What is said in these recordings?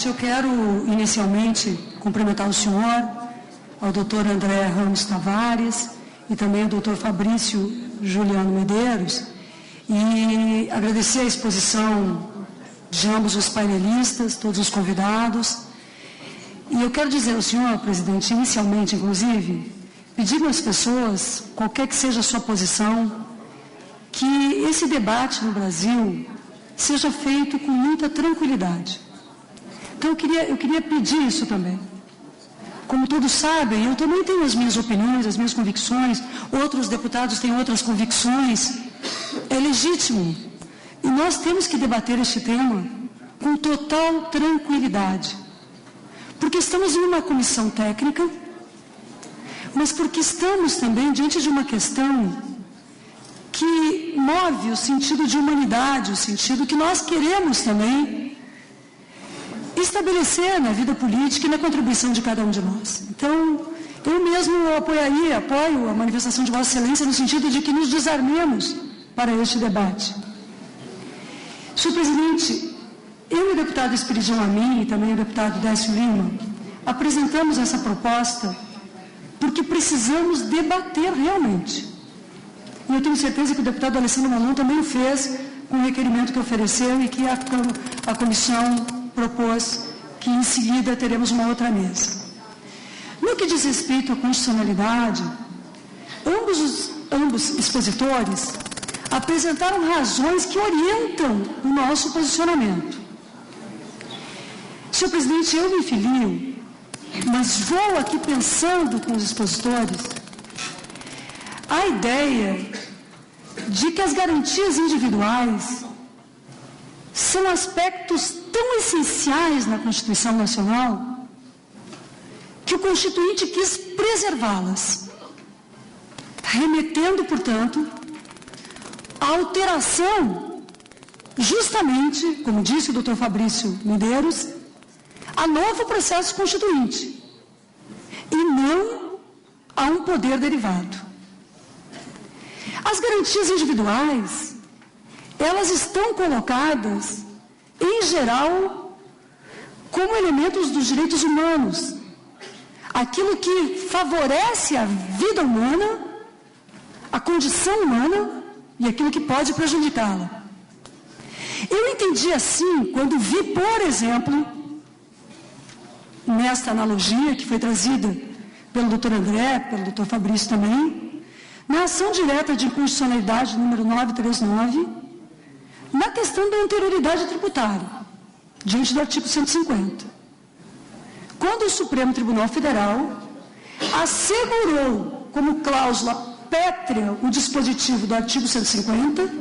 Eu quero, inicialmente, cumprimentar o senhor, ao doutor André Ramos Tavares e também ao doutor Fabrício Juliano Medeiros, e agradecer a exposição de ambos os painelistas, todos os convidados. E eu quero dizer ao senhor, presidente, inicialmente, inclusive, pedir às pessoas, qualquer que seja a sua posição, que esse debate no Brasil seja feito com muita tranquilidade. Então, eu queria pedir isso também. Como todos sabem, eu também tenho as minhas opiniões, as minhas convicções, outros deputados têm outras convicções. É legítimo. E nós temos que debater este tema com total tranquilidade. Porque estamos em uma comissão técnica, mas porque estamos também diante de uma questão que move o sentido de humanidade, o sentido que nós queremos também estabelecer na vida política e na contribuição de cada um de nós. Então, eu mesmo apoio a manifestação de Vossa Excelência no sentido de que nos desarmemos para este debate. Senhor presidente, eu e o deputado Espiridião Amin e também o deputado Décio Lima apresentamos essa proposta porque precisamos debater realmente. E eu tenho certeza que o deputado Alessandro Malon também o fez com o requerimento que ofereceu e que a comissão propôs que em seguida teremos uma outra mesa. No que diz respeito à constitucionalidade, ambos expositores apresentaram razões que orientam o nosso posicionamento. Senhor presidente, eu me filio, mas vou aqui pensando com os expositores a ideia de que as garantias individuais são aspectos tão essenciais na Constituição Nacional que o Constituinte quis preservá-las, remetendo, portanto, à alteração, justamente, como disse o Dr. Fabrício Medeiros, a novo processo constituinte, e não a um poder derivado. As garantias individuais, elas estão colocadas, em geral, como elementos dos direitos humanos, aquilo que favorece a vida humana, a condição humana e aquilo que pode prejudicá-la. Eu entendi assim, quando vi, por exemplo, nesta analogia que foi trazida pelo Dr. André, pelo Dr. Fabrício também, na ação direta de inconstitucionalidade número 939, na questão da anterioridade tributária, diante do artigo 150. Quando o Supremo Tribunal Federal assegurou como cláusula pétrea o dispositivo do artigo 150,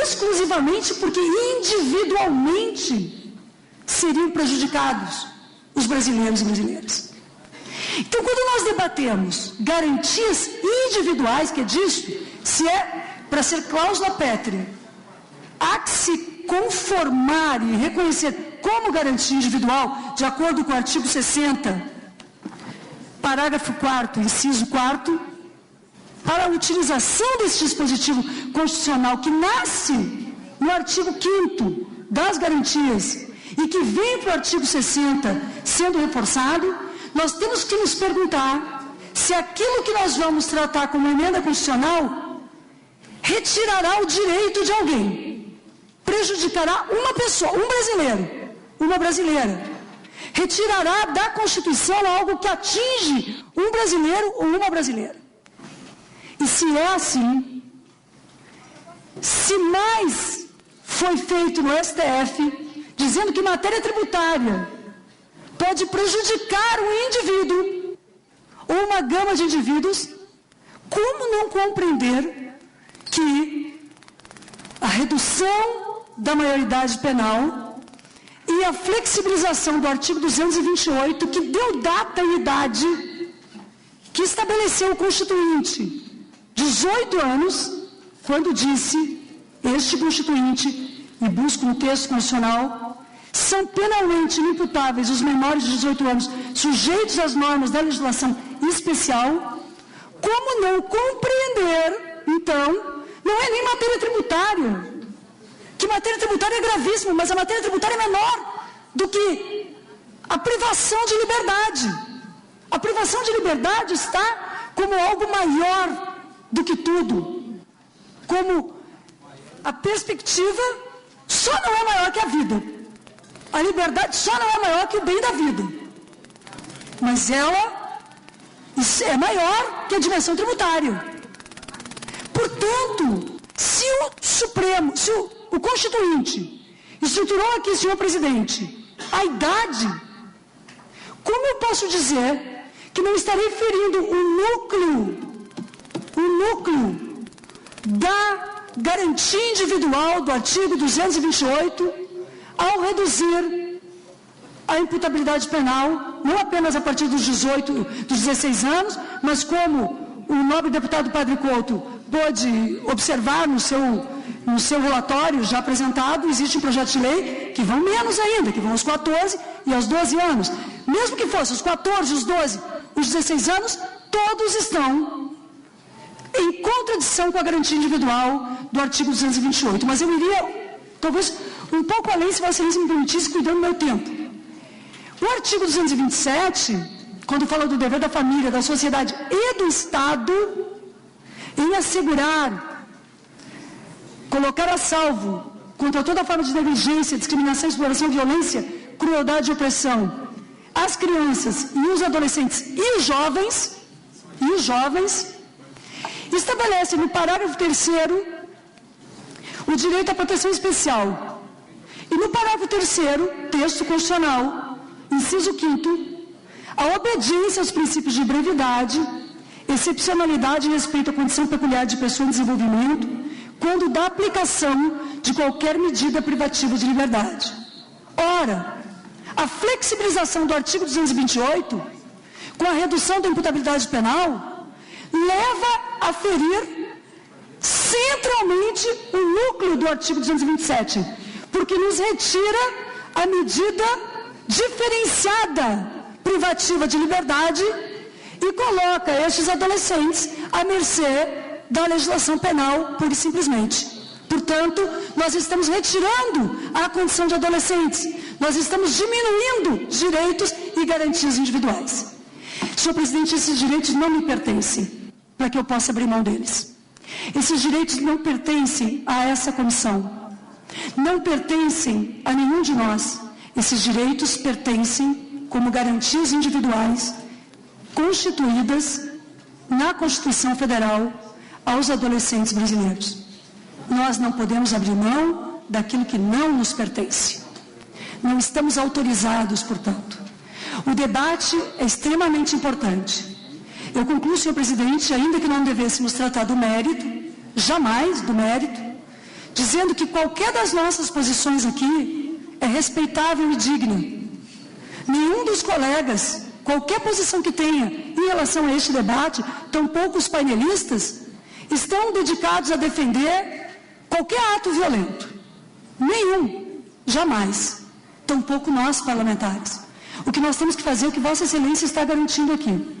exclusivamente porque individualmente seriam prejudicados os brasileiros e brasileiras. Então, quando nós debatemos garantias individuais, que é disso, se é para ser cláusula pétrea, há que se conformar e reconhecer como garantia individual, de acordo com o artigo 60, parágrafo 4º, inciso 4º, para a utilização desse dispositivo constitucional que nasce no artigo 5º das garantias e que vem para o artigo 60 sendo reforçado, nós temos que nos perguntar se aquilo que nós vamos tratar como emenda constitucional retirará o direito de alguém, prejudicará uma pessoa, um brasileiro, uma brasileira, retirará da Constituição algo que atinge um brasileiro ou uma brasileira. E se é assim, se mais foi feito no STF, dizendo que matéria tributária pode prejudicar um indivíduo ou uma gama de indivíduos, como não compreender que a redução da maioridade penal e a flexibilização do artigo 228, que deu data e idade, que estabeleceu o Constituinte, 18 anos, quando disse, este Constituinte, e busco no texto constitucional, são penalmente inimputáveis os menores de 18 anos, sujeitos às normas da legislação especial. Como não compreender, então, não é nem matéria tributária, que matéria tributária é gravíssima, mas a matéria tributária é menor do que a privação de liberdade. A privação de liberdade está como algo maior do que tudo. Como a perspectiva só não é maior que a vida. A liberdade só não é maior que o bem da vida. Mas ela é maior que a dimensão tributária. Portanto, se o Supremo, se o Constituinte estruturou aqui, senhor presidente, a idade, como eu posso dizer que não estarei ferindo o núcleo da garantia individual do artigo 228 ao reduzir a imputabilidade penal, não apenas a partir dos 16 anos, mas como o nobre deputado Padre Couto pôde observar no seu relatório já apresentado, existe um projeto de lei que vão menos ainda, que vão aos 14 e aos 12 anos. Mesmo que fosse os 14, os 12, os 16 anos, todos estão em contradição com a garantia individual do artigo 228. Mas eu iria, talvez, um pouco além, se Vossa Excelência me permitisse, cuidando do meu tempo. O artigo 227, quando fala do dever da família, da sociedade e do Estado em assegurar, colocar a salvo contra toda forma de negligência, discriminação, exploração, violência, crueldade e opressão, as crianças e os adolescentes e os jovens, estabelece no parágrafo 3º o direito à proteção especial. E no parágrafo 3º, texto constitucional, inciso 5º, a obediência aos princípios de brevidade, excepcionalidade e respeito à condição peculiar de pessoa em desenvolvimento, quando da aplicação de qualquer medida privativa de liberdade. Ora, a flexibilização do artigo 228, com a redução da imputabilidade penal, leva a ferir centralmente o núcleo do artigo 227, porque nos retira a medida diferenciada privativa de liberdade e coloca estes adolescentes à mercê da legislação penal, pura e simplesmente. Portanto, nós estamos retirando a condição de adolescentes, nós estamos diminuindo direitos e garantias individuais. Senhor presidente, esses direitos não me pertencem, para que eu possa abrir mão deles. Esses direitos não pertencem a essa comissão, não pertencem a nenhum de nós. Esses direitos pertencem como garantias individuais constituídas na Constituição Federal aos adolescentes brasileiros. Nós não podemos abrir mão daquilo que não nos pertence. Não estamos autorizados, portanto. O debate é extremamente importante. Eu concluo, senhor presidente, ainda que não devêssemos tratar do mérito, jamais do mérito, dizendo que qualquer das nossas posições aqui é respeitável e digna. Nenhum dos colegas, qualquer posição que tenha em relação a este debate, tampouco os painelistas, estão dedicados a defender qualquer ato violento. Nenhum, jamais. Tampouco nós, parlamentares. O que nós temos que fazer é o que Vossa Excelência está garantindo aqui.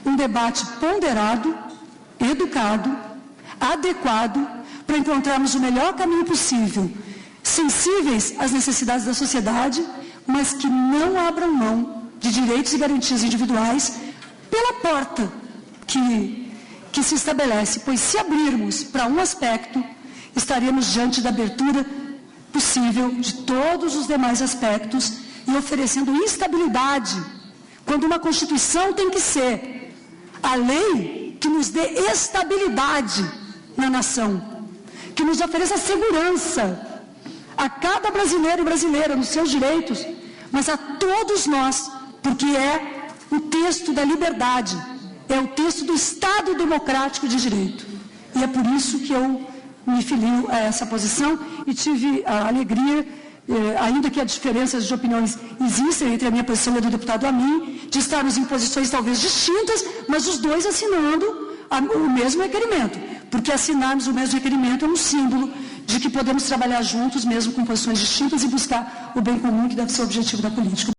Um debate ponderado, educado, adequado, para encontrarmos o melhor caminho possível, sensíveis às necessidades da sociedade, mas que não abram mão de direitos e garantias individuais pela porta que se estabelece, pois se abrirmos para um aspecto, estaremos diante da abertura possível de todos os demais aspectos e oferecendo instabilidade, quando uma Constituição tem que ser a lei que nos dê estabilidade na nação, que nos ofereça segurança a cada brasileiro e brasileira nos seus direitos, mas a todos nós, porque é o texto da liberdade, é o texto do Estado democrático de direito. E é por isso que eu me filio a essa posição e tive a alegria, ainda que as diferenças de opiniões existem entre a minha posição e a do deputado Amin, de estarmos em posições talvez distintas, mas os dois assinando o mesmo requerimento, porque assinarmos o mesmo requerimento é um símbolo de que podemos trabalhar juntos, mesmo com posições distintas, e buscar o bem comum que deve ser o objetivo da política.